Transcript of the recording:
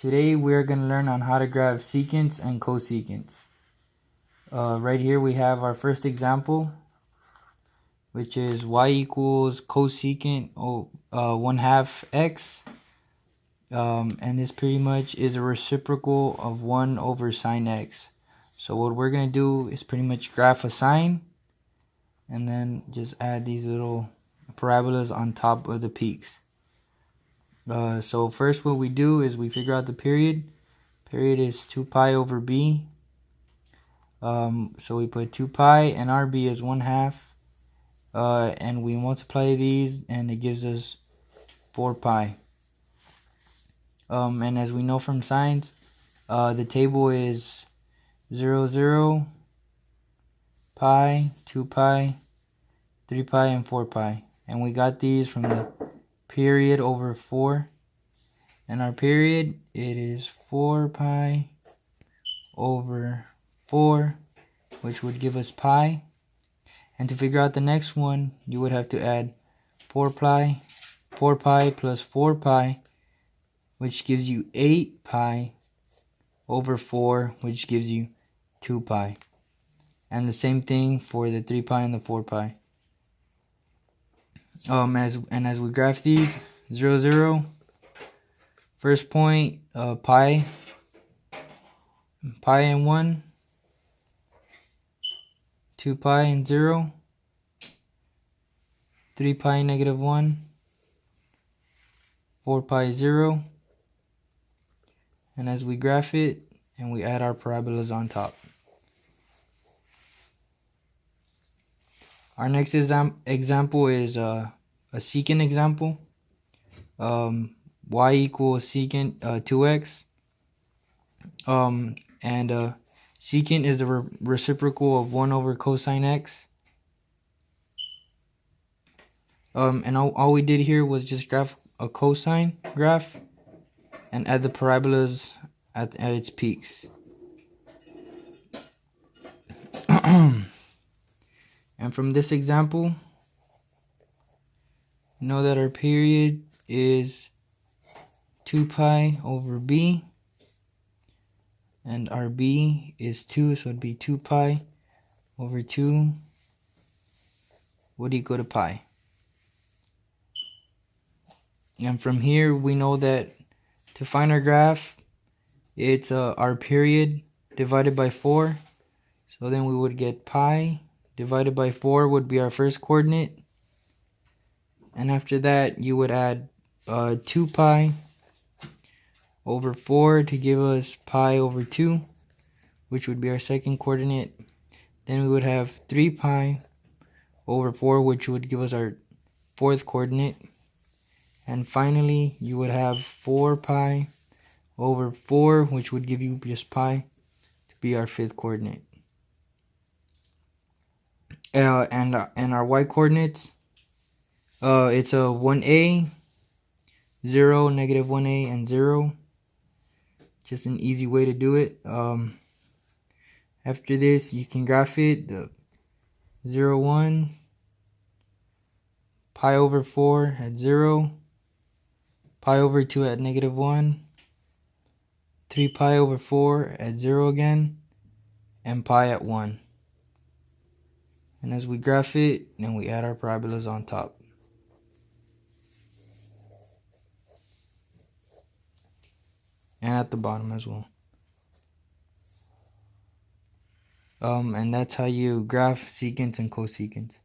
Today we're going to learn on how to graph secants and cosecants. Right here we have our first example, which is y equals cosecant 1/2 x. And this pretty much is a reciprocal of 1 over sine x. So what we're going to do is pretty much graph a sine and then just add these little parabolas on top of the peaks. So first what we do is we figure out the period. Period is 2 pi over b. So we put 2 pi and our b is 1/2. And we multiply these and it gives us 4 pi. And as we know from sines, the table is 0, 0, pi, 2 pi, 3 pi, and 4 pi. And we got these from the period over 4. And our period, it is 4 pi over 4, which would give us pi. And to figure out the next one, you would have to add 4 pi plus 4 pi, which gives you 8 pi over 4, which gives you 2 pi. And the same thing for the 3 pi and the 4 pi. As we graph these, 0, 0, first point, pi and 1, 2 pi and 0, 3 pi negative 1, 4 pi 0. And as we graph it, and we add our parabolas on top. Our next example is a secant example. Y equals secant 2x. Secant is the reciprocal of 1 over cosine x. And all we did here was just graph a cosine graph and add the parabolas at its peaks. And from this example, know that our period is 2 pi over b, and our b is 2, so it'd be 2 pi over 2 would equal to pi. And from here we know that to find our graph, it's our period divided by 4. So then we would get pi divided by 4 would be our first coordinate. And after that you would add 2 pi over 4 to give us pi over 2, which would be our second coordinate. Then we would have 3 pi over 4, which would give us our fourth coordinate. And finally you would have 4 pi over 4, which would give you just pi to be our fifth coordinate. And our y coordinates, it's a 1a, 0, negative 1a, and 0. Just an easy way to do it. After this, you can graph it. The 0, 1, pi over 4 at 0, pi over 2 at negative 1, 3 pi over 4 at 0 again, and pi at 1. And as we graph it, then we add our parabolas on top. And at the bottom as well. And that's how you graph secants and cosecants.